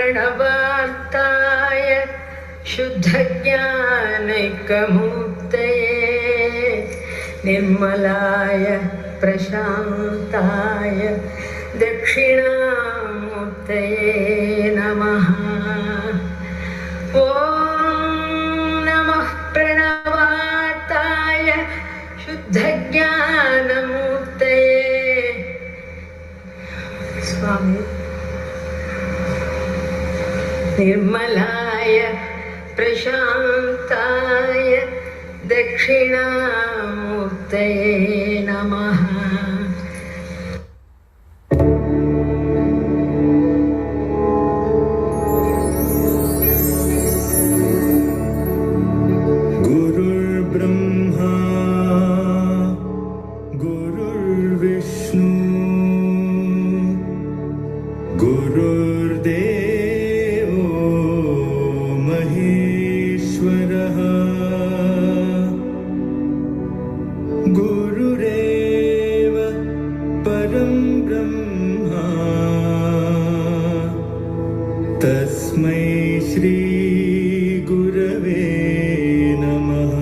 प्रणवार्ताय शुद्धज्ञानैकमूर्तये निर्मलाय प्रशान्ताय दक्षिणामूर्तये नमः। ॐ नमः प्रणवार्ताय शुद्धज्ञानमूर्तये। स्वामी निर्मलाय प्रशान्ताय दक्षिणामूर्तये नमः। गुरुर्ब्रह्मा गुरुर्विष्णु गुरुर्देवो महेश्वरः गुरुरेव परं ब्रह्मा तस्मै श्री गुरवे नमः।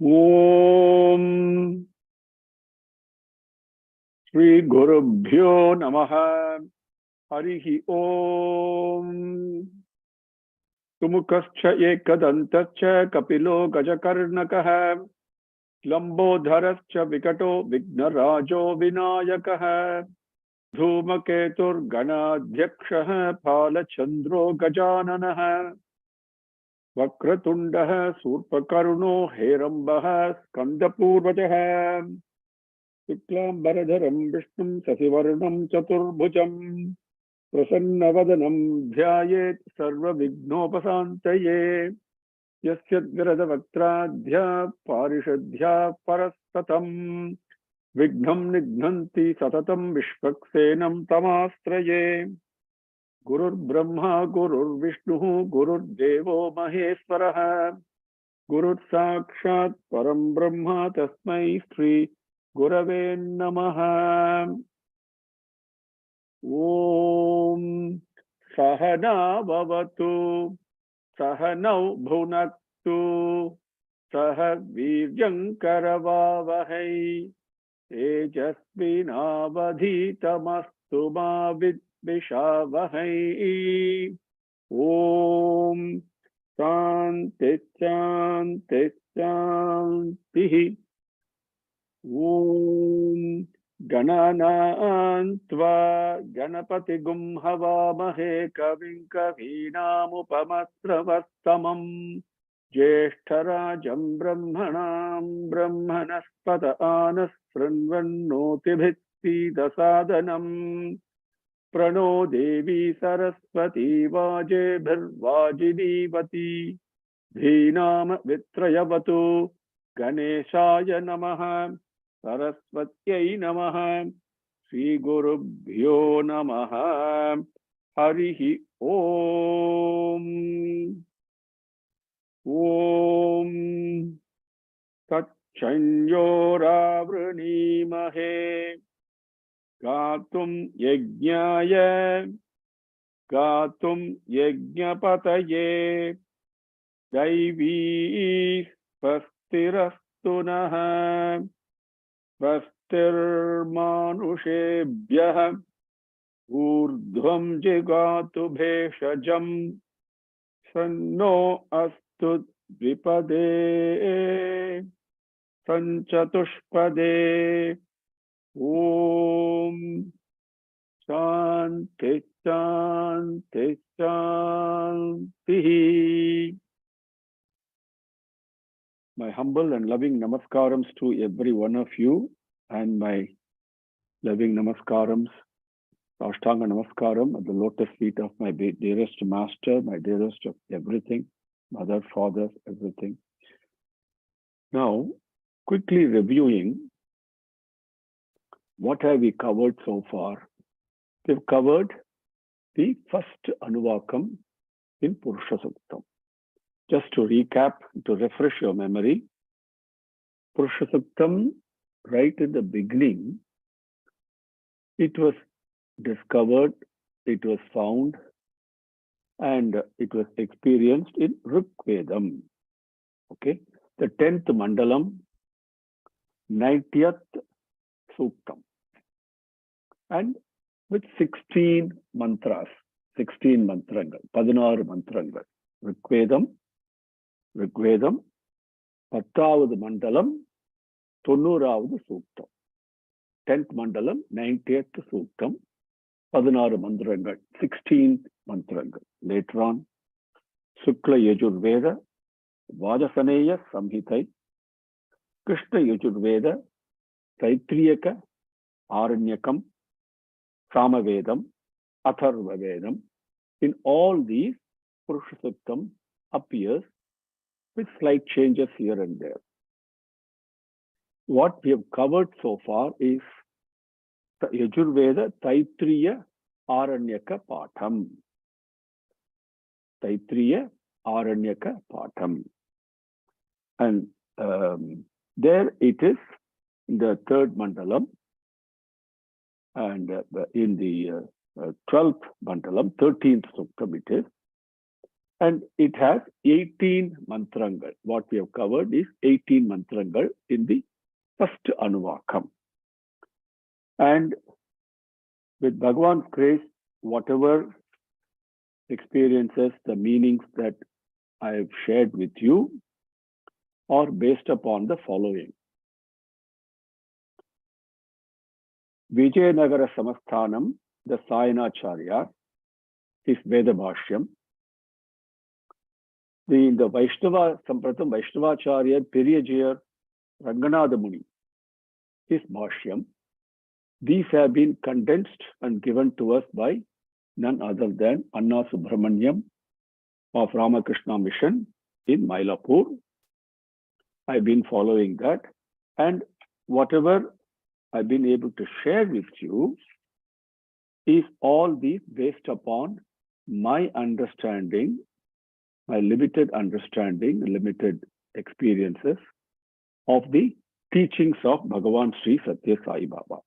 Om Shri Gurubhyo Namaha Harihi Om Sumukascha Ekadantascha Kapilo Gajakarnakaha Lambodharascha Vikato Vignarajo Vinayakaha Dhumaketur Ganadhyakshaha Palachandro Gajananaha Vakratundaha Surpakaruno Herambah Skandapurvajaha Shuklambaradharam Vishnum Sasivarnam Chaturbhujam Prasannavadanam Dhyayet Sarva Vignopasantaye Yasyad Viradavaktradhya Parishadhya Parastatam Vignam Nignanti Satatam Vishvaksenam Tamastraye Gurur Brahma Gurur Vishnu Gurur Devo Maheswaraha Gurur Sakshat Param Brahma Tasmai Shri Gurave Namaha. Om Sahana Bhavatu Sahanau Bhunaktu Sah Virjankaravavahai Tejasvinavadhitamastu ma Vishavahai. Om Shanti Shanti Shanti. Om Gananantva Ganapati Gum Havamahe Kavim Kavinamupamastravasamam Jeshtarajam Brahmanam Brahmanaspata Anasranvannotibhitti Dasadanam Prano Devi Saraswati Vaje Bhirvajidivati Dhinam Vitrayavatu Ganeshaya Namaha Saraswatyai Namaha Shri Gurubhyo Namaha Harihi Om Om Tatchanyoravrunimahe Gatum Yajnaya Gatum Yajnapataye Daivi Svastirastunaha Svastirmanushebyah Urdhvam Jigatu Bheshajam Sanno Astu Dvipade Sanchatushpade. Om Shanti Shanti Shanti. My humble and loving namaskarams to every one of you, and my loving namaskarams, Ashtanga Namaskaram at the lotus feet of my dearest master, my dearest of everything, mother, father, everything. Now, quickly reviewing, what have we covered so far? We've covered the first Anuvakam in Purusha Suktam. Just to recap, to refresh your memory, Purusha Suktam, right in the beginning, it was discovered, it was found, and it was experienced in Rigvedam. Okay, the 10th Mandalam, 90th Suktam, and with 16 mantras, 16 mantrangal, 16 mantrangal. Rigvedam, 10th Mandalam, 90th Suktam. 10th Mandalam, 90th Suktam, 16 mantrangal, 16 mantrangal. Later on, Shukla Yajurveda, Vajasaneya Samhitai, Krishna Yajurveda, Taitriyaka, Aranyakam, Samavedam, Atharva Vedam. In all these, Purusha Suktam appears with slight changes here and there. What we have covered so far is the Yajurveda Taitriya Aranyaka Paatam. Taitriya Aranyaka Paatam. And there it is in the 3rd Mandalam, and in the 12th Mandalam, 13th Suktam it is. And it has 18 mantrangal. What we have covered is 18 mantrangal in the first Anuvakam. And with Bhagavan's grace, whatever experiences, the meanings that I have shared with you are based upon the following. Vijayanagara Samasthanam, the Sayanacharya, his Veda Bhashyam. The Vaishnava, Sampratam Vaishnavacharya, Periyajayar, Ranganatha Muni, his Bhashyam. These have been condensed and given to us by none other than Anna Subramanyam of Ramakrishna Mission in Mylapore. I've been following that, and whatever I've been able to share with you is all these based upon my understanding, my limited understanding, limited experiences of the teachings of Bhagavan Sri Satya Sai Baba.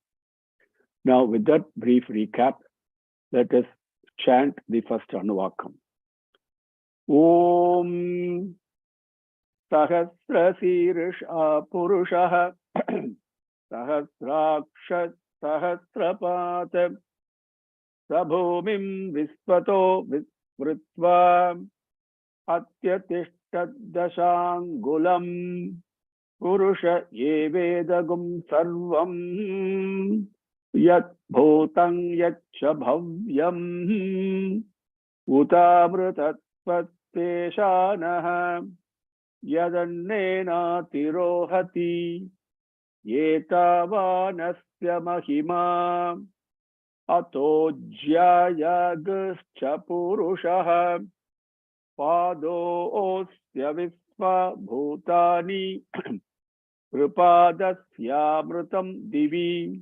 Now, with that brief recap, let us chant the first Anuvakam. Om Sahasrasirisha Purusha Sahasraksha Sahasrapat Sabhumim Vispato Vispritva Atyatishtaddashangulam Purusha Yevedagum Sarvam Yat Bhutang Yatcha Bhavyam Utamrutatpateshanah Yadannena Tirohati Yetavanasya Mahima Ato Jyayaguscha Purushaha Pado Osya Visva Bhutani Kripadasya Divi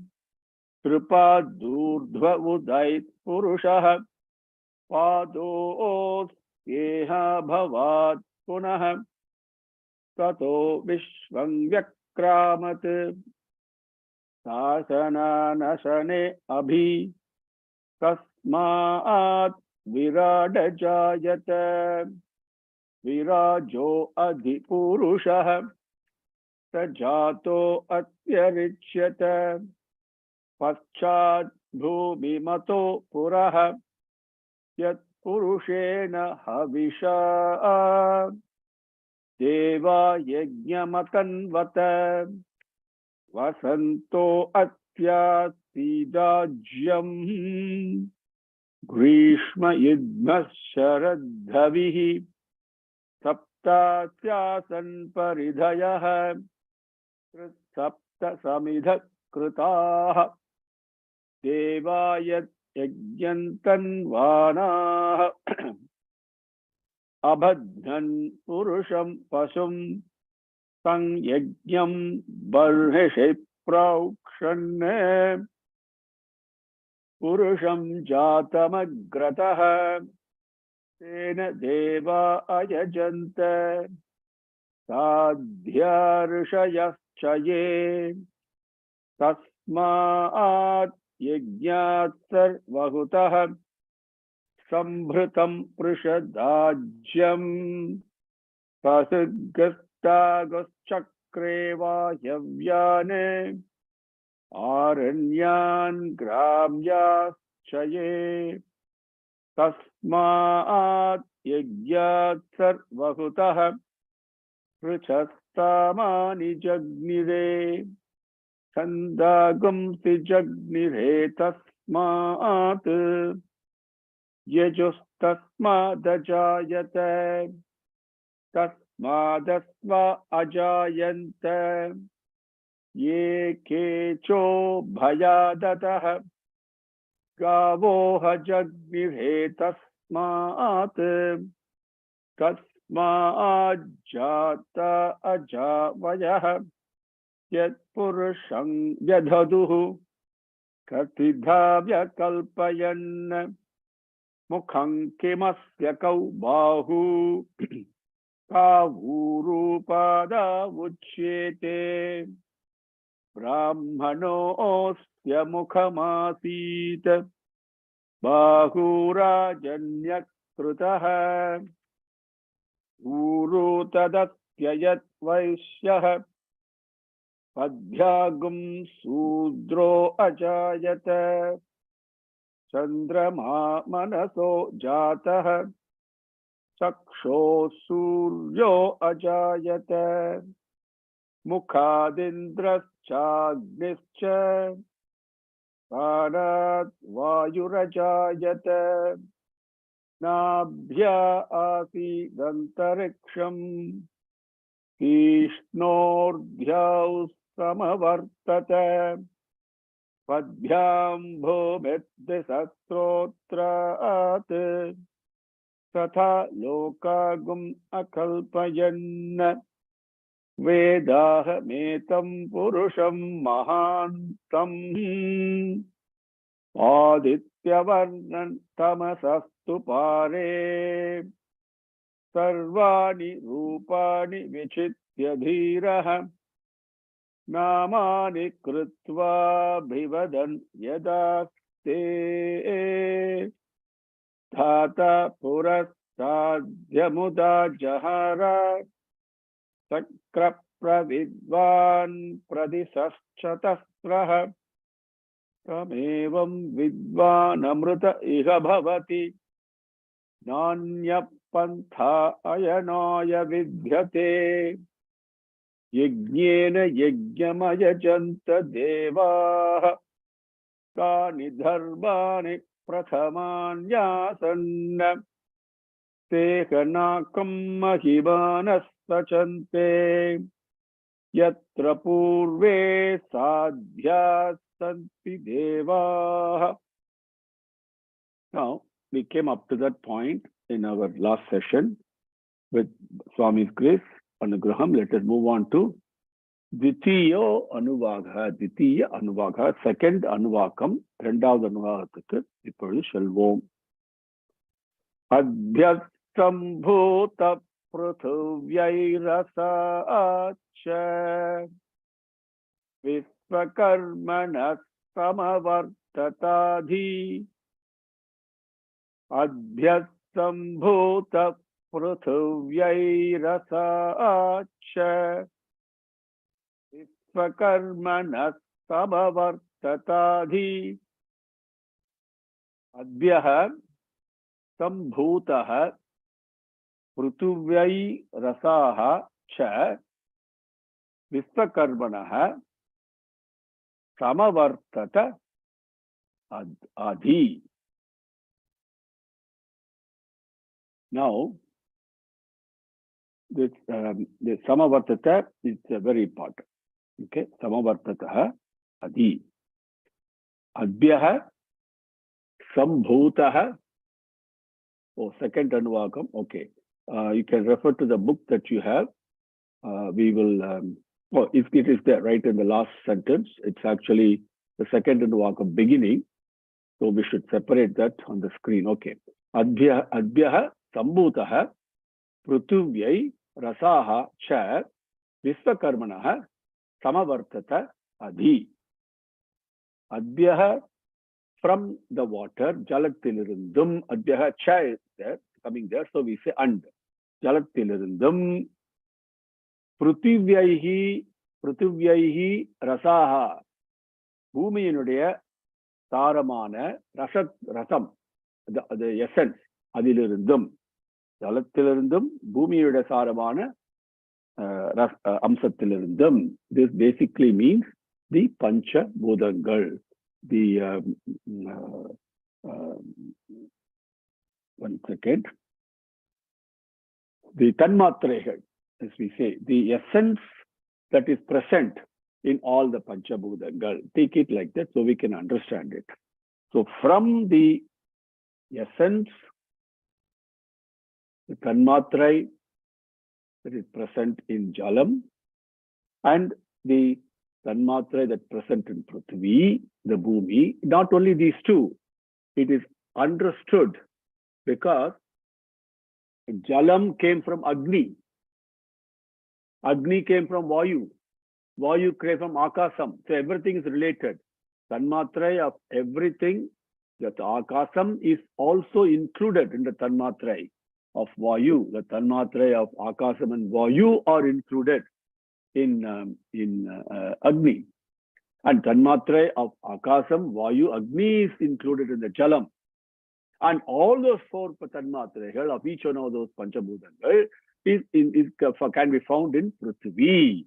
Kripadurdhva Udait Purushaha Pado Osyeha Bhavat Punaha Tato Vishvang Vyakramat Sasana Nasane Abhi Tasmaat Virada Jayata Virajo Adhipurushaha Sajato Atyarichyata Paschad Bhumimato Puraha Yat Purushena Havisha Deva Yajnamatanvata Vasanto Atyasidajyam Grishma Yidma Sharadhavihi Saptasyasan Paridhayaha Sapta Samidha Kritaha Devayat Yajyantan Vanaha Abhadhan Purusham Pasum Sang Yajnam Barheshe Praukshanne Purusham Jatamagrataha Tena deva ayajanta sadhya rishayaschaye tasmaat yajnat sarvahutah sambhritam prishadajyam pasagastagachakre vayavyane aranyan gramyaschaye tasmaat yajnat sarvahutah Pruchastamani jagnire Chandagumsi jagnire tasmaat Yajustasmadajayate Tasmadasva ajayante Ye kecho bhayadatah Gavoha jagnire tasmaat Tasmajata ajavayah Yat purushang yadhaduhu Katidhavya kalpayan Mukhang kimasya kau bahu Kavurupada uchyete Brahmano osya mukhamasit Bahurajanyak krutah Uru tadatyayat vaishyah Padhyagum sudro ajayata Chandrama manaso jatah Chaksho suryo ajayata Mukhadindraschagnischa Parat vayurajayata Nabhya asidantariksham Krishnordhyaus samavartate Padhyam bhumidhisastrotraat Tatha lokagum akalpayan Vedahametam purusham mahantam Adityavarnan tamasastu pare Sarvani rupani vichitya dhiraha Namani krutva bhivadan yadaste Thata purasadhyamuda jahara Sakra pravidvan pradisaschatasraha Tamevam vidvan amruta iha bhavati Nanya pantha ayanaya vidhyate Yajnena yajnamaya janta devaha Kani dharmani prathamanyasanna Tehanakam mahimanastachante Yatra purve sadhyas santi devaha. Now, we came up to that point in our last session with Swami's grace, Anugraham. Let us move on to Dvitiyo Anuvagha, Dvitiya Anuvagha, second Anuvakam, இரண்டாவது அனுவாகத்துக்கு இப்பொழுது செல்வோம். Adhyastambhuta pruthuvyairasacha Vishvakarmanas samavartatadhi Adhyastambhuta pruthuvyairasacha Vishvakarmanas samavartatadhi Adhyaha Sambhutah Prutuvyai rasaha cha Vishvakarmanah Samavartata adhi. Now, this Samavartata is very important. Okay, Samavartata adhi. Adhyah Sambhutah. Oh, second Anuvakam. Okay. You can refer to the book that you have. We will, it is there right in the last sentence. It's actually the second Anuvakam beginning. So we should separate that on the screen. Okay. Adhyah Sambhutaha Prutuvyai Rasaha Cha Vishwakarmanaha Samavartata Adhi. Adhyaha from the water, Jalatilirundum, Adhyaha Cha is there, coming there, so we say and. Jalatilirundum Prutuvyaihi Rasaha. Bhumiyinuடைய தாரமான rasam, the essence, அதிலிருந்தும் ஜலத்திலிருந்தும் பூமியுடைய சாரமான அம்சத்திலிருந்தும். This basically means the pancha bhutangal, the one second, the tanmatrehal, as we say, the essence that is present in all the Panchabhutangal. Take it like that so we can understand it. So from the essence, the Tanmatrai that is present in Jalam, and the Tanmatrai that is present in Prithvi, the Bhumi, not only these two, it is understood because Jalam came from Agni. Agni came from Vayu. Vayu came from Akasam. So everything is related. Tanmatrai of everything, that Akasam is also included in the Tanmatrai of Vayu. The Tanmatrai of Akasam and Vayu are included in Agni. And Tanmatrai of Akasam, Vayu, Agni is included in the Jalam. And all those four Tanmatraiகள் of each one of those Panchabhutangal can be found in Prithvi.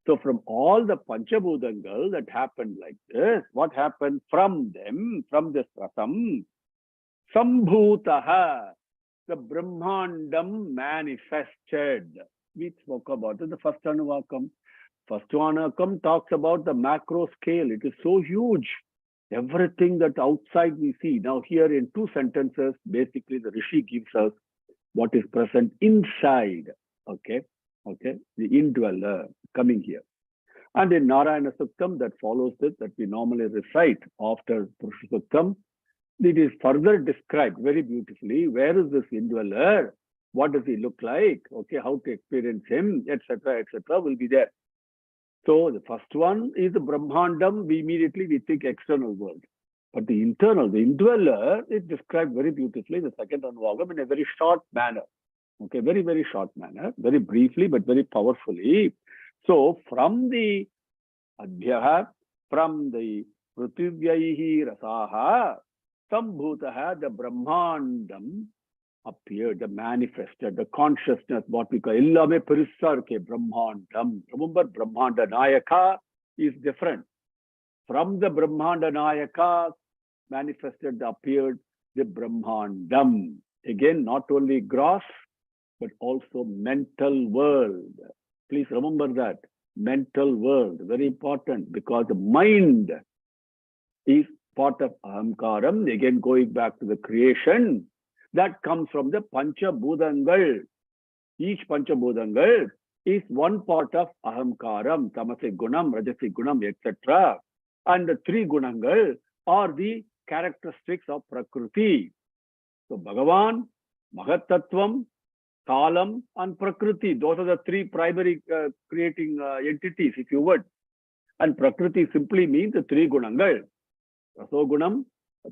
So from all the Panchabhutangal that happened like this, what happened from them, from this Rasam? Sambhutaha, the Brahmandam manifested. We spoke about it, the first Anuvakam. First Anuvakam talks about the macro scale. It is so huge. Everything that outside we see. Now here in 2 sentences, basically the Rishi gives us what is present inside. Okay, the indweller coming here. And in Narayana Suktam that follows it, that we normally recite after Purusha Suktam, it is further described very beautifully. Where is this indweller? What does he look like? Okay, how to experience him, etc., will be there. So the first one is the Brahmandam. We immediately think external world. But the internal, the indweller, is described very beautifully, the second Anuvagam, in a very short manner. Okay, very, very short manner, very briefly, but very powerfully. So from the Adhyaha, from the Prithivyahi Rasaha, Sambhutaha, the Brahmandam appeared, the manifested, the consciousness, what we call Illame Perisarke Brahmandam. Remember, Brahmanda Nayaka is different. From the Brahmanda Nayaka manifested, appeared the Brahmandam. Again, not only gross, but also mental world. Please remember that. Mental world, very important, because the mind is part of Ahamkaram. Again, going back to the creation, that comes from the Panchabhutangal. Each Panchabhutangal is one part of Ahamkaram, Tamasic Gunam, Rajasic Gunam, etc. And the 3 Gunangal are the characteristics of Prakriti. So Bhagavan, Mahatattvam, Kalam, and Prakriti. Those are the 3 primary creating entities, if you would. And Prakriti simply means the 3 Gunangal. Rasogunam,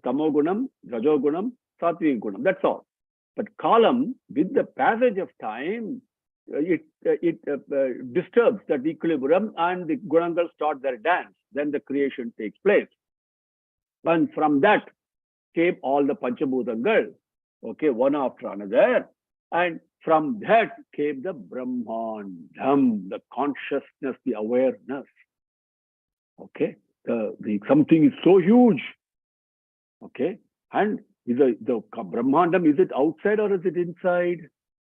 Tamogunam, Rajogunam, Sattvic Gunam. That's all. But Kalam, with the passage of time, it disturbs that equilibrium and the Gunangal start their dance. Then the creation takes place. And from that came all the Panchabhutangal. Okay, one after another. And from that came the Brahmandam, the consciousness, the awareness. Okay, something is so huge. Okay, and is the Brahmandam, is it outside or is it inside?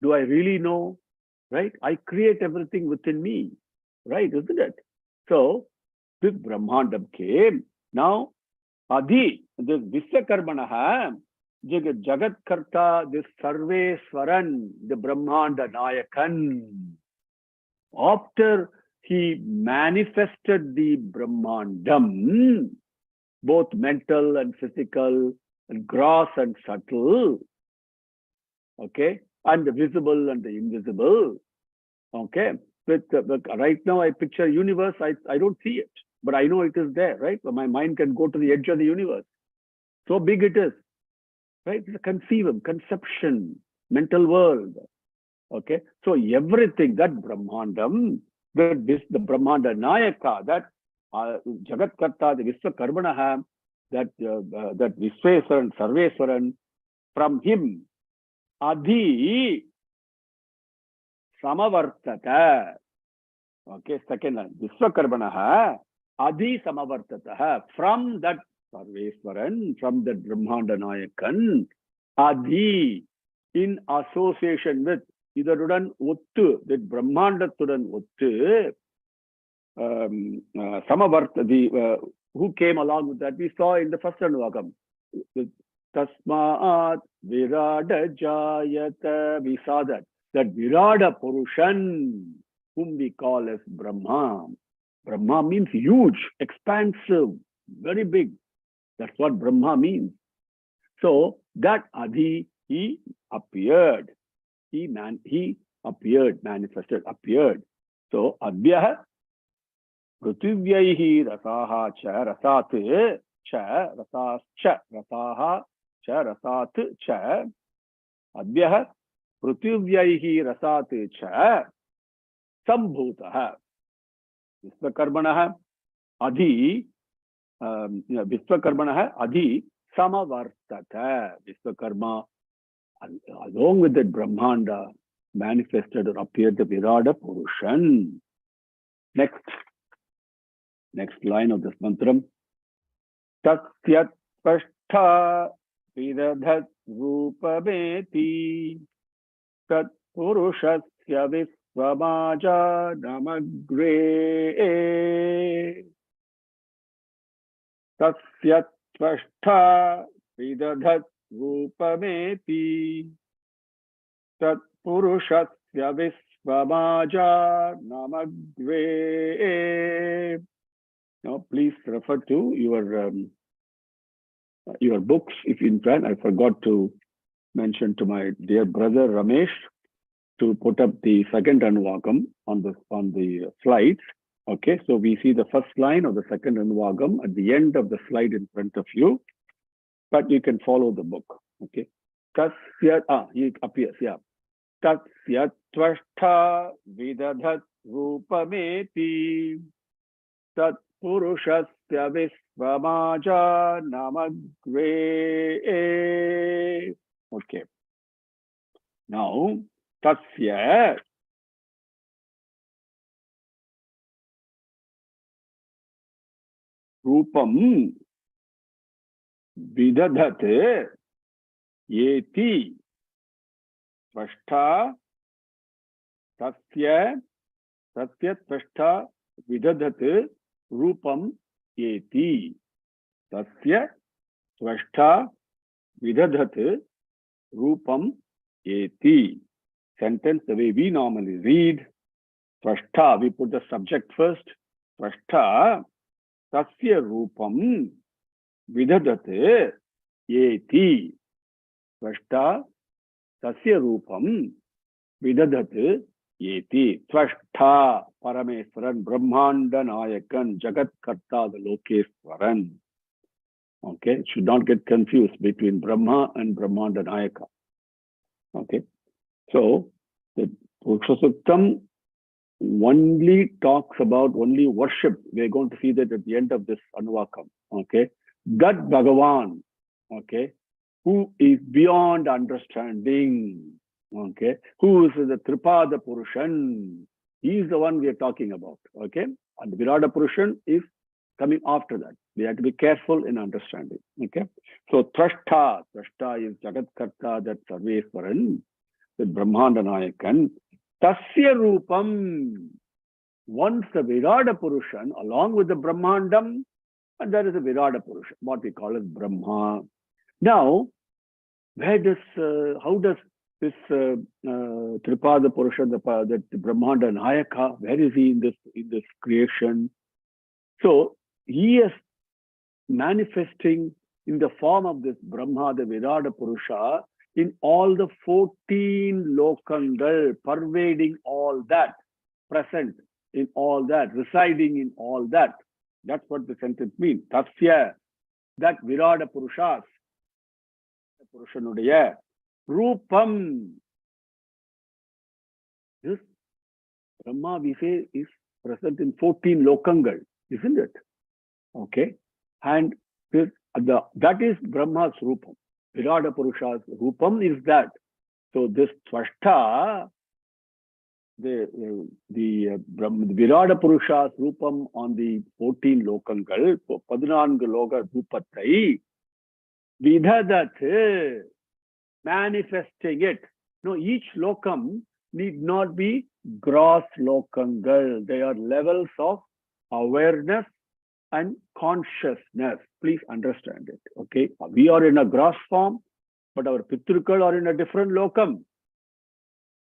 Do I really know? Right? I create everything within me. Right, isn't it? So this Brahmandam came. Now, Adi, this Vishwakarmanaha, Jagat Karta, this Sarveswaran, the Brahmanda Nayakan. After he manifested the Brahmandam, both mental and physical, and gross and subtle, okay, and the visible and the invisible, okay. With right now, I picture universe. I don't see it, but I know it is there, right? So my mind can go to the edge of the universe. So big it is, right? It's a conception, mental world. Okay, so everything that Brahmandam, the Brahmanda Nayaka, that Jagat Karta, the Vishwakarmanaha, that Vishweswaran, Sarveswaran, from him, Adhi Samavartata. Okay, second line, Vishwakarmanaha, Adhi Samavartata, from that Sarveswaran, from that Brahmanda Nayakan, Adhi, in association with, இதனுடன் ஒத்து, that பிரம்மாண்டத்துடன் ஒத்து, சமவர்த்ததி, who came along with that, we saw in the first anuvagam, tasmaat virada jayata, we saw that virada purushan, whom we call as Brahma. Brahma means huge, expansive, very big. That's what Brahma means. So that Adi, he appeared. He appeared, manifested, appeared. So, Adhyah Prithivyahi Rasaha Cha Rasat Cha Rasascha Rasaha Cha Rasat Cha Adhyah Prithivyahi Rasat Cha Sambhutaha Vishwakarmanaha Adhi Vishwakarmanaha Adhi Samavartata. Vishwakarma, along with that Brahmanda, manifested or appeared the Virada Purushan. Next line of this mantram. Tasyat Pashtha Vidadhat Rupameti Tat Purushasya Visvamaja Namagre. Tasyat Pashtha Vidadhat Rupameti Tat Purushasya Visvamaja Namagre. Now, please refer to your books. If in fact I forgot to mention to my dear brother Ramesh to put up the second anuvagam on the slides. Okay, so we see the first line of the second anuvagam at the end of the slide in front of you. But you can follow the book, okay? He appears, yeah. Tasya Tvashtha Vidadhat Rupameti Tat Purushasya Visvamaja Namagre. Okay. Now, Tasya Rupam Vidadhat Yeti Tvashtha Tasya Tvashtha Vidadhat Rupam Yeti. Tasya Tvashtha Vidadhat Rupam Yeti. Sentence the way we normally read. Tvashtha, we put the subject first. Tvashtha Tasya Rupam Vidadhat Yeti. Tvashta Tasya Rupam Vidadhat Yeti. Tvashta Parameswaran Brahmanda Nayakan Jagat Karta the Lokeswaran. Okay, should not get confused between Brahma and Brahmanda Nayaka. Okay, so the Purusha Suktam only talks about only worship. We're going to see that at the end of this Anuvakam. Okay, that Bhagavan, okay, who is beyond understanding, okay, who is the Tripada Purushan, he is the one we are talking about, okay, and the Virada Purushan is coming after that. We have to be careful in understanding, okay. So Trashta is Jagat Karta, that Sarveswaran, the Brahmanda Nayakan, Tasya Rupam, once the Virada Purushan, along with the Brahmandam, and there is a Virada Purusha, what we call as Brahma. Now, how does this Tripada Purusha, the Brahmanda Nayaka, where is he in this creation? So he is manifesting in the form of this Brahma, the Virada Purusha, in all the 14 lokangal, pervading all that, present in all that, residing in all that. That's what the sentence means. Tasya, that Virada Purushas, Purushanuடைய Rupam. This Brahma, we say, is present in 14 lokangal, isn't it? Okay. And this, that is Brahma's Rupam. Virada Purusha's Rupam is that. So this Tvashta, the Virada Purusha's Rupam on the 14 lokangal, 14 loka Rupatai, Vidhadat, manifesting it. No, each lokam need not be gross lokangal. They are levels of awareness and consciousness. Please understand it. Okay. We are in a gross form, but our Pitrukal are in a different lokam.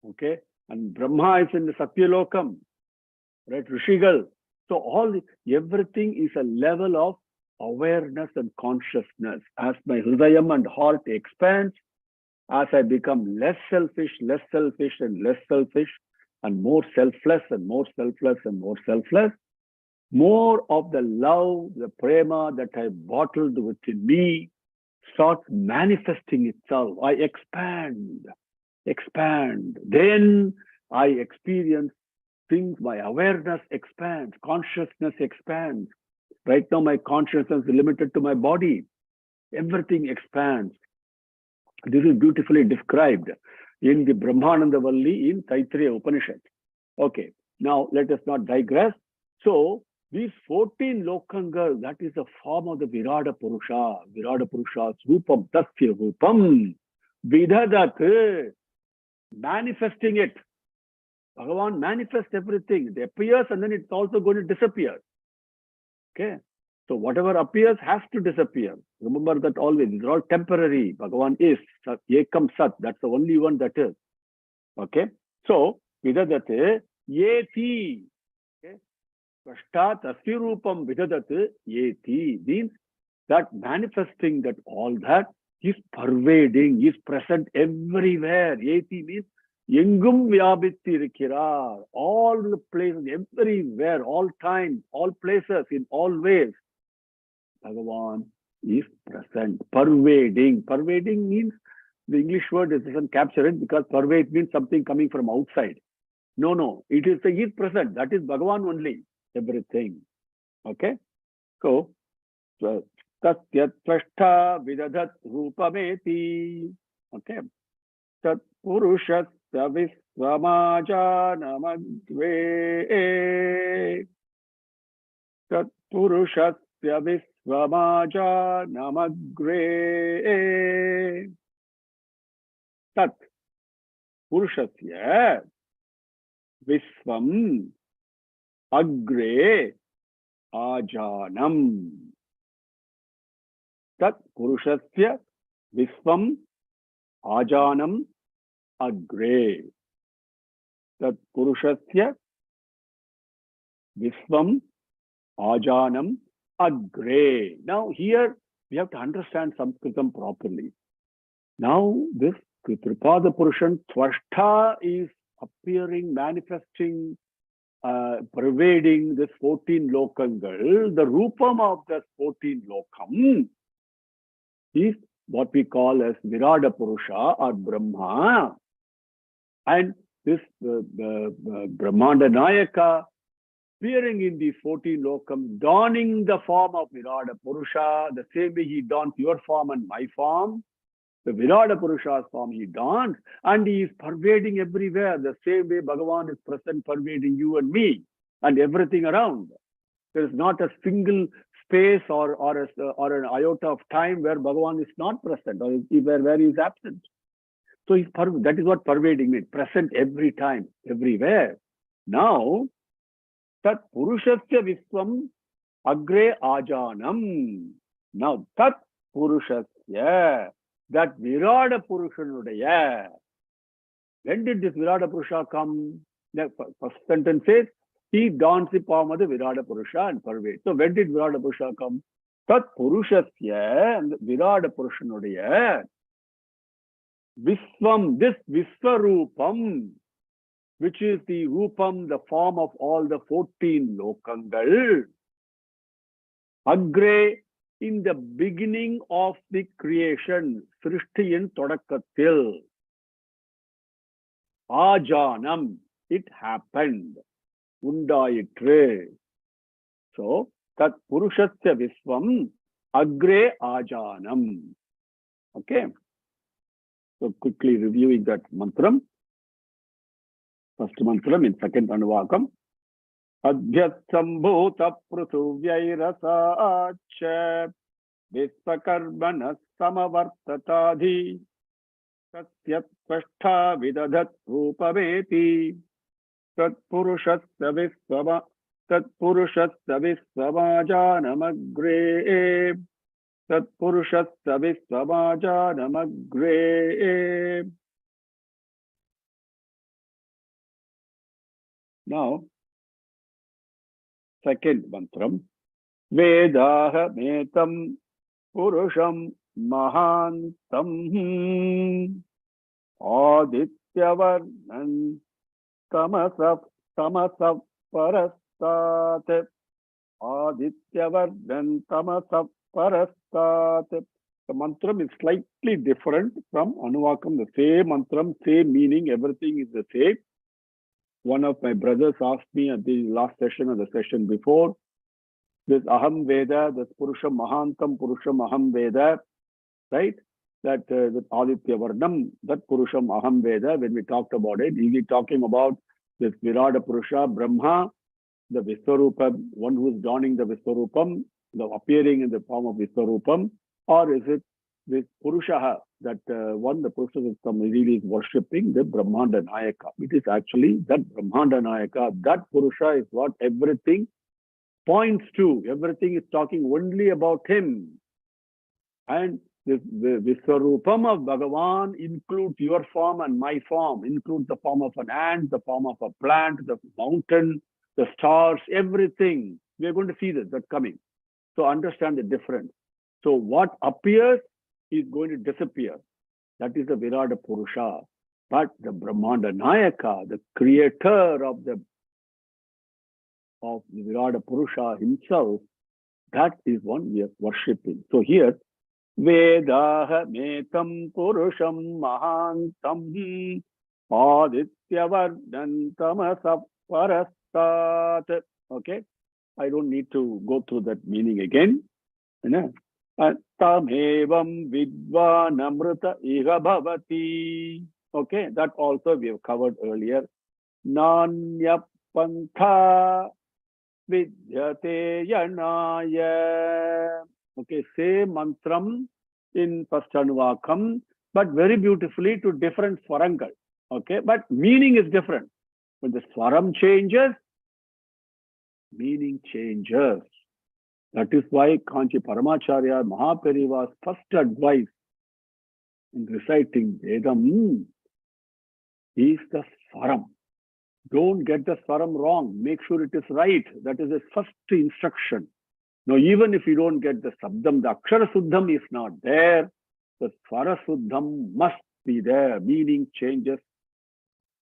Okay. And Brahma is in the Satya lokam. Right? Rishigal. So everything is a level of awareness and consciousness. As my hridayam and heart expands, as I become less selfish and less selfish, and more selfless and more selfless and more selfless, more of the love, the prema that I bottled within me starts manifesting itself. I expand. Then I experience things, my awareness expands, consciousness expands. Right now, my consciousness is limited to my body. Everything expands. This is beautifully described in the Brahmananda Valli in Taittiriya Upanishad. Okay, now let us not digress. So, these 14 lokangal, that is a form of the Virada Purusha. Virada Purusha's Rupam, Tasya Rupam, Vidhadat, manifesting it. Bhagavan manifests everything. It appears and then it's also going to disappear. Okay. So whatever appears has to disappear. Remember that always. These are all temporary. Bhagavan is Ekam Sat. That's the only one that is. Okay. So, Vidhadate Yeti. Okay. Prashtat Asirupam Vidhadat Yeti means that manifesting that all that is pervading, is present everywhere. Yeti means Yengum Vyabhitti Rikirar. All the places, everywhere, all times, all places, in all ways. Bhagavan is present, pervading. Pervading means the English word doesn't capture it because pervade means something coming from outside. No. It is he is present. That is Bhagavan only. Everything. Okay? So, Tatyat Tvashta Vidhadat Rupameti. Okay. Tat Purusha Visvamajanamagre. Tat Purusha Visvamajanamagre. Tat Purushasya Visvam Agre Ajanam. Tat Purushasya Visvam Ajanam Agre. Tat Purushasya Visvam Ajanam Agre. Now here we have to understand Sanskritam properly. Now this Tripada Purushan Tvashta is appearing, manifesting, pervading this 14 lokangal. The Rupam of the 14 lokam is what we call as Virada Purusha or Brahma. And this Brahmanda Nayaka appearing in these 14 lokam, donning the form of Virada Purusha, the same way he dons your form and my form. The Virada Purusha's form he dons, and he is pervading everywhere. The same way Bhagavan is present, pervading you and me and everything around. There is not a single space or an iota of time where Bhagavan is not present or where he is absent. So that is what pervading means, present every time, everywhere. Now, Tat Purushasya Viswam Agre Ajanam. Now, Tat Purushasya, that Virada Purushanuடைய. When did this Virada Purusha come? The first sentence says, he dons the form of the Virada Purusha and pervades. So when did Virada Purusha come? Tat Purushasya, and Virada Purushanuடைய Visvam, this Viswarupam, which is the Rupam, the form of all the 14 Lokangal, Agre, in the beginning of the creation, Srishtiyin Todakkathil, Ajanam, it happened, Undayittre. So, Tat Purushasya Viswam, Agre Ajanam. Okay. So, quickly reviewing that mantram. First mantram in second Anuvakam. Adhyatsambhuta pruthuvyayrasacha Visvakarmana samavartatadhi Satyat Tvashtha Vidadat Rupameti Tatpurushasya Visvamajanamagre Tatpurushasya Visvamajanamagre. Now, second mantram. Vedaha metam Purusham Mahantam Adityavarnan Tamasap Parastat Adityavarnan Tamasap Parastat. The mantram is slightly different from Anuvakam. The same mantram, same meaning, everything is the same. One of my brothers asked me at the last session or the session before, this Aham Veda, this Purusha Mahantam, Purusha Aham Veda, right? That Aditya Varnam, that Purusha Aham Veda, when we talked about it, is he talking about this Virata Purusha, Brahma, the Viswarupam, one who is donning the Viswarupam, the appearing in the form of Viswarupam, or is it this Purusha, that one, the Purusha Suktam really is worshipping the Brahmanda Nayaka. It is actually that Brahmanda Nayaka, that Purusha is what everything points to. Everything is talking only about him. And the Viswarupam of Bhagavan includes your form and my form, includes the form of an ant, the form of a plant, the mountain, the stars, everything. We are going to see that coming. So understand the difference. So what appears is going to disappear. That is the Virata Purusha. But the Brahmanda Nayaka, the creator of the Virata Purusha himself, that is one we are worshipping. So here, Vedaha metam Purusham Mahantam Adityavardantamasa Parastat. Okay, I don't need to go through that meaning again. You know? Tamevam vidvanamrita iha bhavati. Okay, that also we have covered earlier. Nanya pantha vidyate yanaya. Okay, same mantram in first Anuvakam, but very beautifully to different swarangal. Okay, but meaning is different. When the swaram changes, meaning changes. That is why Kanchi Paramacharya Mahaperiva's first advice in reciting Vedam is the swaram. Don't get the swaram wrong. Make sure it is right. That is the first instruction. Now, even if you don't get the sabdam, the akshara suddham is not there, the swara suddham must be there. Meaning changes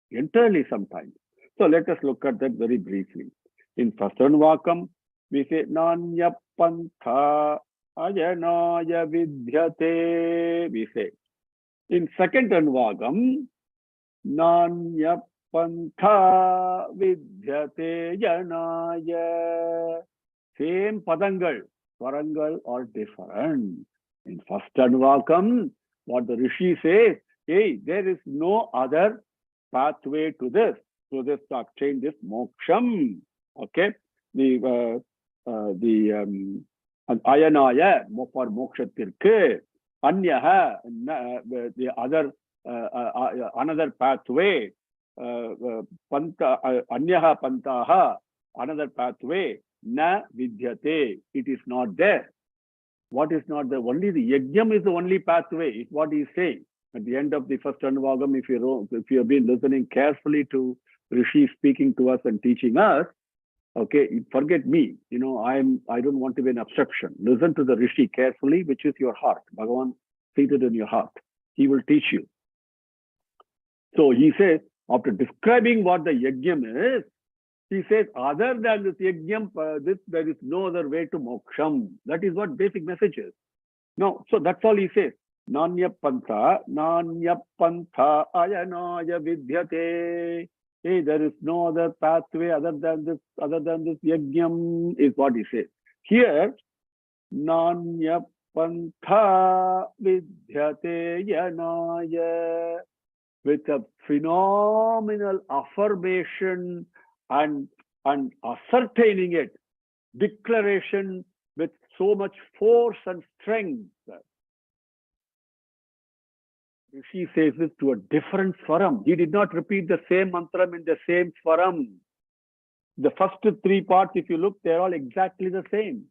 entirely sometimes. So let us look at that very briefly. In first Anuvakam, we say Nanya Pantha Ayanaya Vidhyate. We say. In second Anuvakam, Nanya Pantha Vidhyate Yanaya. Same padangal, swarangal are different. In first Anuvakam, what the Rishi says, hey, there is no other pathway to this. So this to obtain this moksham. Okay, the ayanaya for mokshatirke, anyaha, the other another pathway, anyaha pantaha, another pathway, na vidyate, it is not there. What is not there? Only the yajnam is the only pathway, is what he is saying. At the end of the first Anuvakam, if you have been listening carefully to Rishi speaking to us and teaching us, okay, forget me. You know, I don't want to be an obstruction. Listen to the Rishi carefully, which is your heart. Bhagavan seated in your heart. He will teach you. So he says, after describing what the yajnam is, he says, other than this yajnam, there is no other way to moksham. That is what basic message is. No, so that's all he says. Nanya pantha ayanaya vidhyate. Hey, there is no other pathway other than this yajnam, is what he says. Here, Nanya pantha vidhyate yanaya, with a phenomenal affirmation and ascertaining it, declaration with so much force and strength. She says this to a different swaram. He did not repeat the same mantra in the same swaram. The first three parts, if you look, they're all exactly the same.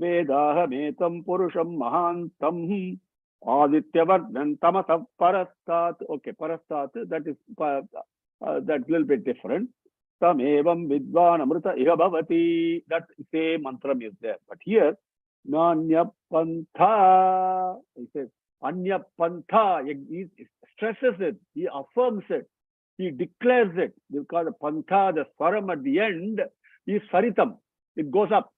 Vedahametam Purusham Mahantam Adityavardhan Tamasa Parastat. Okay, Parastat, that is that's a little bit different. Tamevam Vidvan Amrita Iha Bhavati. That same mantra is there. But here, Nanya Pantha, he says, Anya Pantha, he stresses it, he affirms it, he declares it, because the Pantha, the Swaram at the end, is Saritam. It goes up.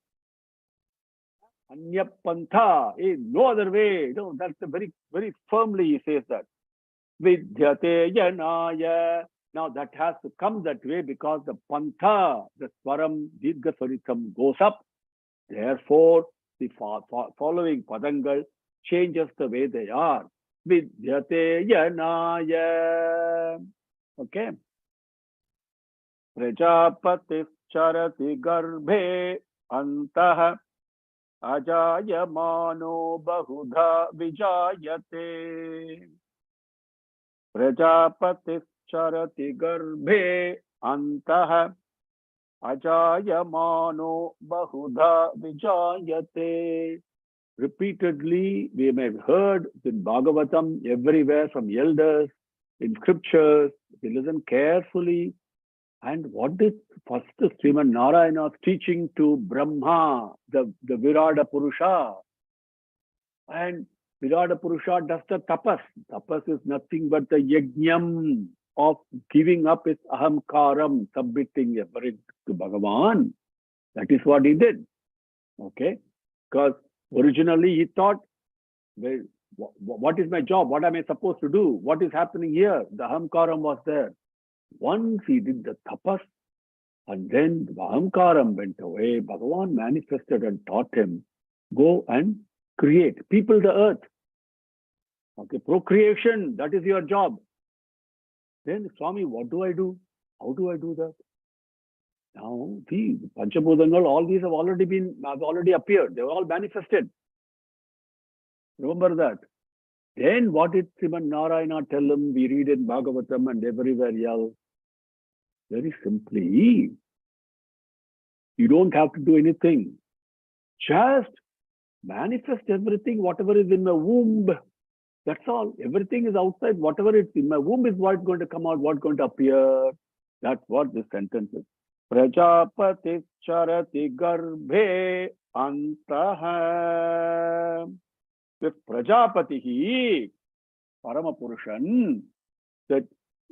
Anya Pantha, no other way. No, that's a very, very firmly he says that. Vidhyate Yanaya. Now that has to come that way because the Pantha, the Swaram, Dirgha Saritam goes up. Therefore, the following Padangal changes the way they are. Vidyate yanaya. Okay. Prajapatis charati garbhe antah ajayamano bahudha vijayate. Prajapatis charati garbhe antah ajayamano bahudha vijayate. Repeatedly, we may have heard in Bhagavatam, everywhere from elders, in scriptures, we listen carefully. And what is first Sriman Narayana's teaching to Brahma, the Virada Purusha? And Virada Purusha does the tapas. Tapas is nothing but the yajnam of giving up his ahamkaram, submitting everything to Bhagavan. That is what he did. Okay? Because originally he thought, well, what is my job? What am I supposed to do? What is happening here? The ahamkaram was there. Once he did the tapas, and then the ahamkaram went away, Bhagavan manifested and taught him, go and create, people the earth. Okay, procreation, that is your job. Then, Swami, what do I do? How do I do that? Now, the Panchabhutangal, all these have already appeared. They were all manifested. Remember that. Then what did Sriman Narayana tell him? We read in Bhagavatam and everywhere else. Very simply, you don't have to do anything. Just manifest everything, whatever is in my womb. That's all. Everything is outside. Whatever is in my womb is what's going to come out, what's going to appear. That's what this sentence is. Prajapati charati garbhe antaha. This Prajapati, Paramapurushan, that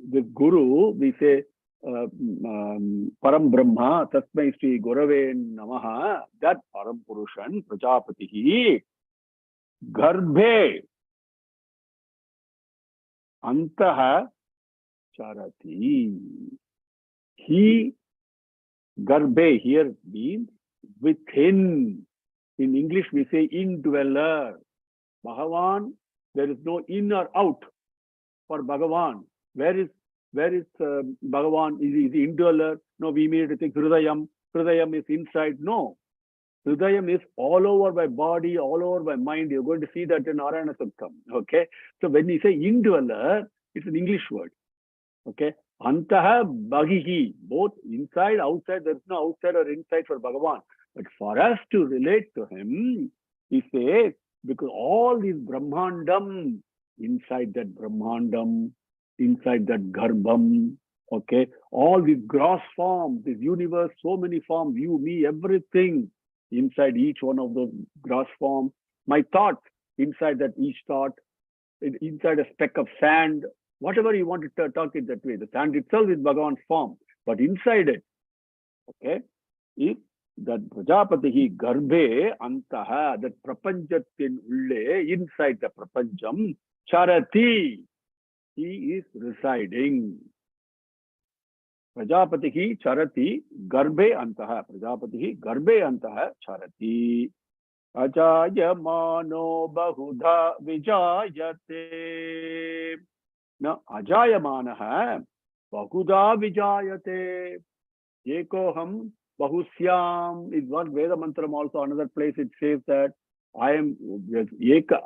the Guru, we say, Param Brahma, Tasmai Shri Gurave Namaha, that Param Purushan, Prajapati, Garbhe, Antaha, Charati. He, Garbhe here means within. In English, we say indweller. Bhagavan, there is no in or out for Bhagavan. Where is Bhagavan? Is he indweller? No, we immediately think Hridayam. Hridayam is inside. No. Hridayam is all over my body, all over my mind. You're going to see that in Narayana Suktam. Okay. So when we say indweller, it's an English word. Okay. Antaha Bhagihi. Both inside, outside. There's no outside or inside for Bhagavan. But for us to relate to him, he says, because all these Brahmandam, inside that Brahmandam, inside that Garbham, okay, all these gross forms, this universe, so many forms, you, me, everything, inside each one of those gross forms, my thoughts, inside that each thought, inside a speck of sand, Whatever you want to talk it that way. The sand itself is Bhagavan's form, but inside it, okay, is that Prajapatihi Garbhe Antaha, that Prapanchatin Ulle, inside the Prapancham, Charati, he is residing. Prajapatihi Charati Garbhe Antaha, Prajapatihi Garbhe Antaha Charati. Ajayamano Bahudha Vijayate. Now, Ajayamanaha Bahudha Vijayate. Ekoham Bahusyam is what Veda Mantram also, another place it says that I am Eka,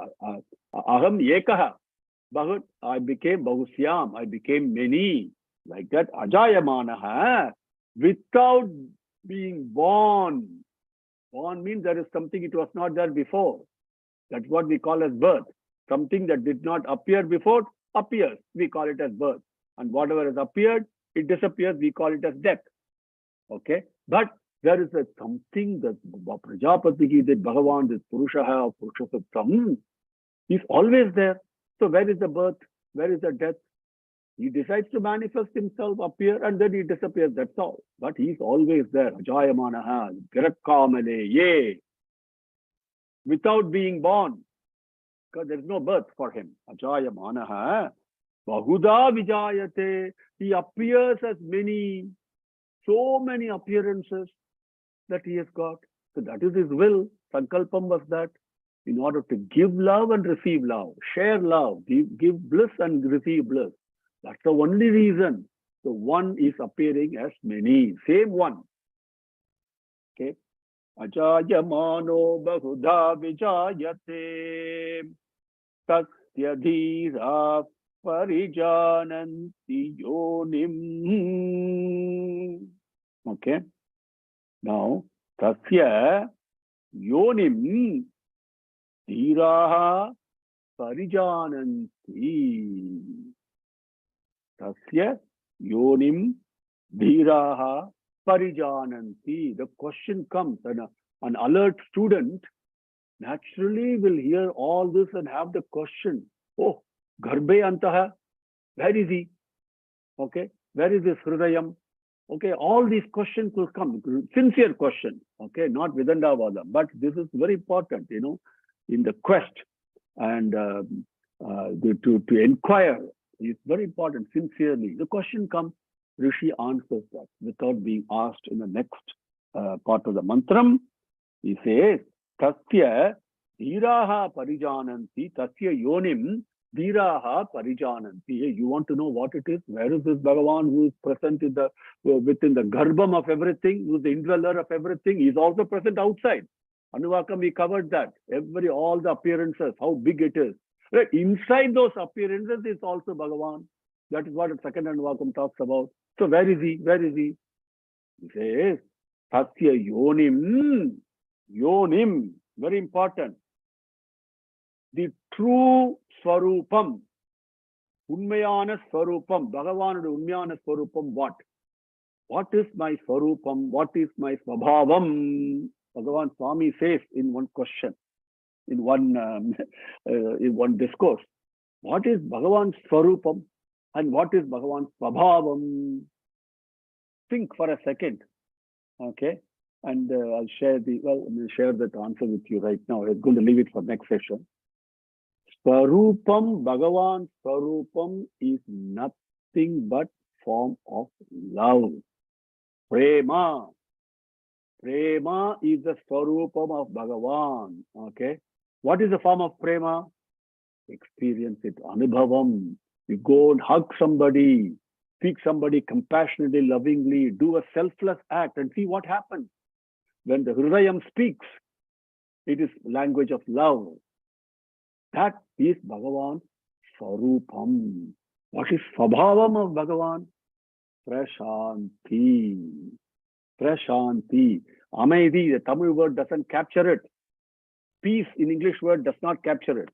Aham Ekaha. Bahut, I became Bahusyam, I became many. Like that, Ajayamanaha, without being born. Born means there is something it was not there before. That's what we call as birth. Something that did not appear before appears. We call it as birth. And whatever has appeared, it disappears. We call it as death. Okay, but there is something that Prajapati, that Bhagavan, this Purusha or Purusha Suktam, is always there. So where is the birth? Where is the death? He decides to manifest himself, appear, and then he disappears. That's all. But he's always there. Ajayamanaha, Virakkamale, ye. Without being born, because there is no birth for him. Ajayamanaha, Bahuda Vijayate. He appears as many. So many appearances that he has got. So that is his will. Sankalpam was that in order to give love and receive love, share love, give bliss and receive bliss. That's the only reason. So one is appearing as many. Same one. Okay. Ajayamano Bahudha Vijayate Tasya Dhira Parijananti Yonim. Okay. Now, Tasya Yonim Dhiraha Parijananti. Tasya Yonim Dhiraha Parijananti. The question comes, and an alert student naturally will hear all this and have the question, oh, Garbhe Antaha, where is he? Okay, where is this Hridayam? Okay, all these questions will come, sincere question, okay, not Vidandavada, but this is very important, you know, in the quest and to inquire is very important, sincerely. The question comes, Rishi answers that without being asked in the next part of the mantram. He says, Tasya Dhiraha Parijananti, Tasya Yonim Dhiraha Parijananti. You want to know what it is? Where is this Bhagavan who is present in the within the garbham of everything, who is the indweller of everything? He is also present outside. Anuvakam, we covered that. All the appearances, how big it is. Right? Inside those appearances is also Bhagavan. That is what the second Anuvakam talks about. So where is he? Where is he? He says, Tasya Yonim. Yonim. Very important. The true Swarupam. Unmayana Swarupam. Bhagavan Unmayana Swarupam what? What is my Swarupam? What is my Swabhavam? Bhagavan Swami says in one question, in one discourse, what is Bhagavan's Swarupam and what is Bhagavan's Swabhavam? Think for a second, okay? And I'll share that answer with you right now. I'm going to leave it for next session. Swarupam, Bhagavan's Swarupam is nothing but form of love. Prema. Prema is the Swarupam of Bhagavan. Okay. What is the form of prema? Experience it. Anubhavam. You go and hug somebody, speak somebody compassionately, lovingly, do a selfless act and see what happens. When the Hridayam speaks, it is language of love. That is Bhagavan Swarupam. What is Swabhavam of Bhagavan? Prashanti. Prashanti. Amaidi, the Tamil word doesn't capture it. Peace in English word does not capture it.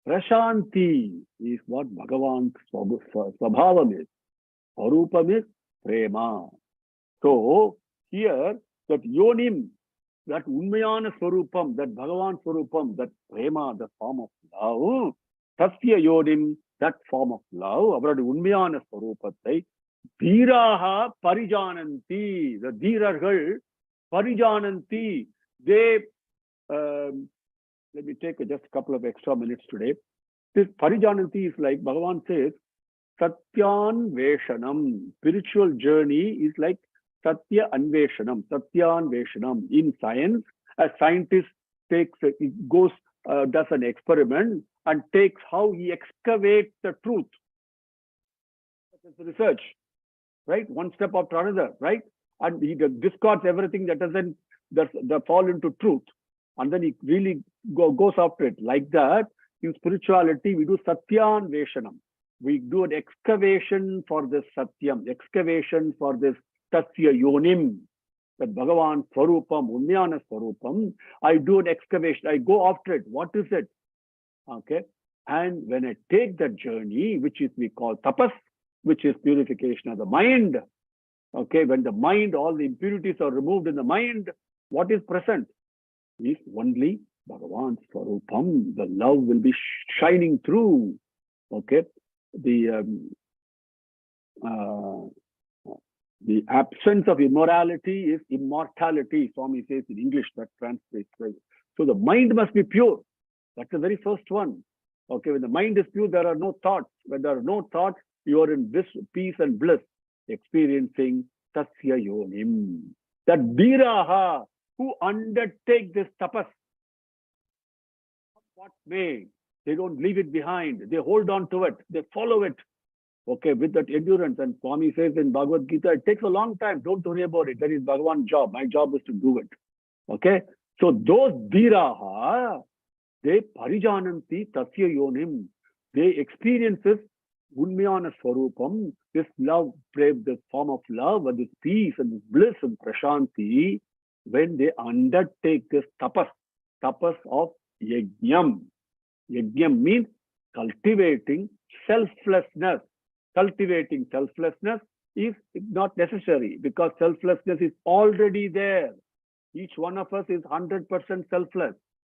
Prashanti is what Bhagavan's Swabhavam is. Swarupam is Prema. So, here, that Yonim, that Unmayana Swarupam, that Bhagavan Swarupam, that Prema, the form of love, Tasya Yonim that form of love, அவருடைய உண்மையான ஸ்வரூபத்தை தீராக பரிஜானந்தி, the தீரர்கள் பரிஜானந்தி, they let me take just a couple of extra minutes today. This parijananti is like Bhagavan says, Satyan Veshanam. Spiritual journey is like Satya Anveshanam, Satyan Veshanam. In science, a scientist does an experiment and takes how he excavates the truth. That's research, right? One step after another, right? And he discards everything that doesn't fall into truth. And then he really goes after it. Like that, in spirituality, we do Satyan Veshanam. We do an excavation for this Satyam, excavation for this Tasya Yonim, that Bhagavan Swarupam, Unyana Swarupam. I do an excavation, I go after it. What is it? Okay. And when I take that journey, which is we call tapas, which is purification of the mind. Okay, when the mind, all the impurities are removed in the mind, what is present? Is only Bhagavan Swarupam. The love will be shining through. Okay, the absence of immorality is immortality. Swami says in English, that translates. So the mind must be pure. That's the very first one. Okay, when the mind is pure, there are no thoughts. When there are no thoughts, you are in this peace and bliss, experiencing Tasya Yonim. That Dhiraha, who undertake this tapas, what way, they don't leave it behind. They hold on to it. They follow it. Okay, with that endurance. And Swami says in Bhagavad Gita, it takes a long time. Don't worry about it. That is Bhagavan's job. My job is to do it. Okay. So those Dhiraha, they parijananti tasya yonim. They experience this Unmayana Swarupam, this love, this form of love, and this peace and this bliss and prashanti, when they undertake this tapas of yajnam. Yajnam means cultivating selflessness. Cultivating selflessness is not necessary because selflessness is already there. Each one of us is 100% selfless.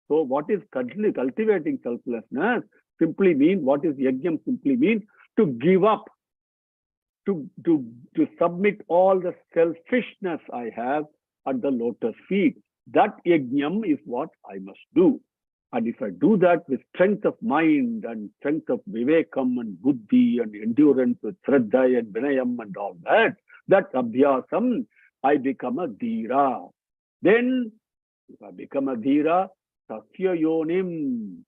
So what is cultivating selflessness simply means, what is yajnam simply means? To give up, to submit all the selfishness I have at the lotus feet. That yajnam is what I must do. And if I do that with strength of mind and strength of vivekam and buddhi and endurance with shraddha and vinayam and all that abhyasam, I become a dhira. Then, if I become a dhira, tasya yonim,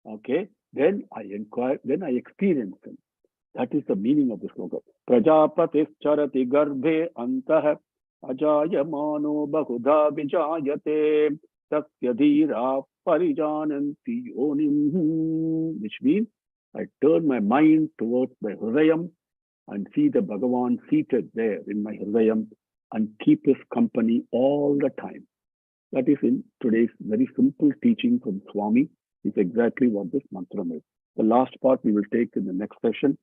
okay, then I inquire, then I experience them. That is the meaning of the sloka. Prajapatis charati garbhe antah ajayamano bahudha vijayate tasya dhira parijananti yonim. Which means I turn my mind towards my hridayam and see the Bhagavan seated there in my hridayam and keep his company all the time. That is in today's very simple teaching from Swami, is exactly what this mantra is. The last part we will take in the next session.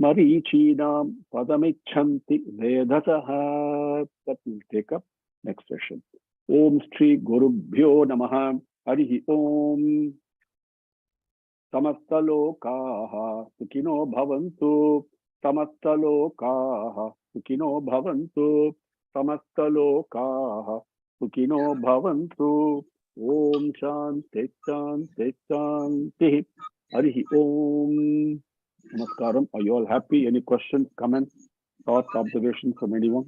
Marichinam padamichanti vedasaha. That we will take up next session. Om Shri Gurubhyo Namaha. Harihi Om. Samastalokaha Sukino Bhavantu. Samastalokaha Sukino Bhavantu. Samastalokaha Sukino Bhavantu. Om Shanti Shanti Shanti. Harihi Om. Namaskaram. Are you all happy? Any questions, comments, thoughts, observations from anyone?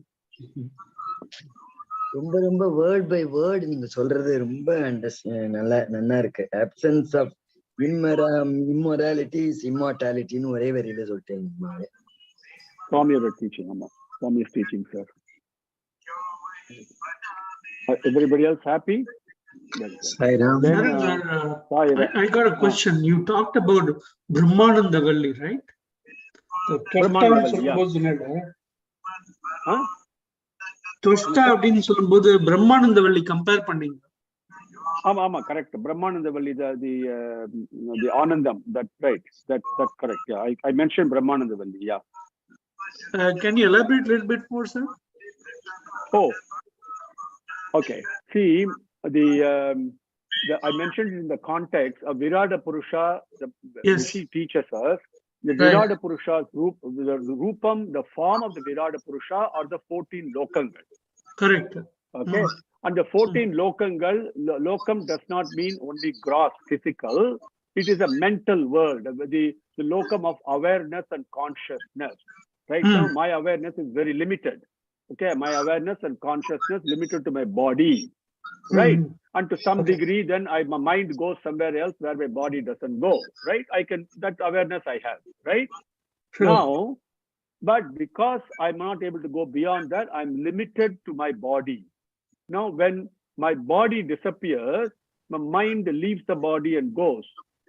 ரொம்ப ரொம்ப word by word நீங்க சொல்றது ரொம்ப நல்லா இருக்கு. Options of immorality is இம்மார்டாலிட்டின்னு ஒரே வரியில சொல்லிட்டேங்க. Swami is teaching. Swami is teaching, sir. Everybody else happy? I got a question. You talked about Brahmananda Valli, right? Toshta அப்படின்னு சொல்லும்போது பிரம்மானந்த வள்ளி கம்பேர் பண்ணீங்க. ஆமா correct. Brahmananda Valli the Anandam, that's right. That's correct. Yeah, I mentioned Brahmananda Valli. Yeah. Can you elaborate a little bit more, sir? Oh, okay. See, I mentioned in the context of Virada Purusha, Rishi teaches us The Virata Purusha's Rupam, the form of the Virata Purusha are the 14 lokangal. Correct. Okay. And the 14 lokangal, lokam does not mean only gross, physical. It is a mental world, the lokam of awareness and consciousness. Right now, my awareness is very limited. Okay, my awareness and consciousness limited to my body. Right? And to some degree, then my mind goes somewhere else where my body doesn't go. Right? That awareness I have. Right? Sure. Now, but because I'm not able to go beyond that, I'm limited to my body. Now, when my body disappears, my mind leaves the body and goes.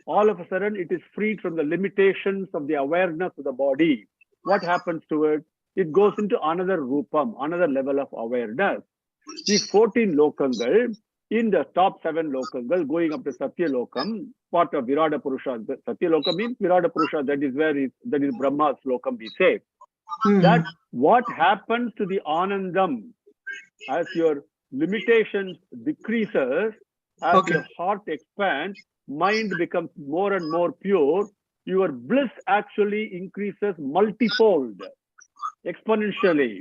All of a sudden, it is freed from the limitations of the awareness of the body. What happens to it? It goes into another rupam, another level of awareness. These 14 lokangal, in the top 7 lokangal, going up to Satya Lokam, part of Virata Purusha. Satya Lokam means Virata Purusha, that is Brahma's Lokam, we say. That what happens to the Anandam as your limitations decreases, as your heart expands, mind becomes more and more pure, your bliss actually increases multifold, exponentially.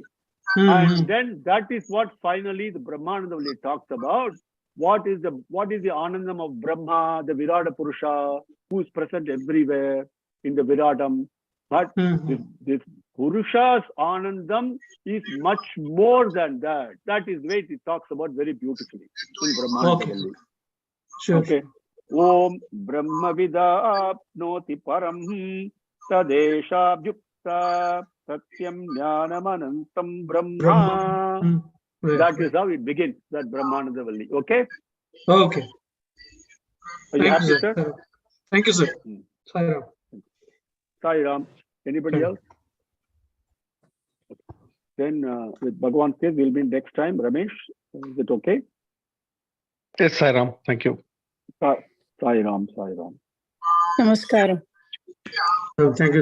And then that is what finally the Brahmananda talks about. What is the Anandam of Brahma, the Virata Purusha, who is present everywhere in the Viratam. But this Purusha's Anandam is much more than that. That is the way it talks about very beautifully in Brahmananda. Sure. Okay. Om Brahma Vida Apnoti Param Tadesha Bhyukta Satyam Jnanamanantam Brahma. That is how it begins, that Brahmananda Valli. Okay? Okay. Are you happy, sir? Thank you, sir. Sai Ram. Sai Ram. Anybody else? Then with Bhagavan says, we'll be next time. Ramesh, is it okay? Yes, Sai Ram. Thank you. Sai Ram, Sai Ram. Namaskaram. Thank you, sir.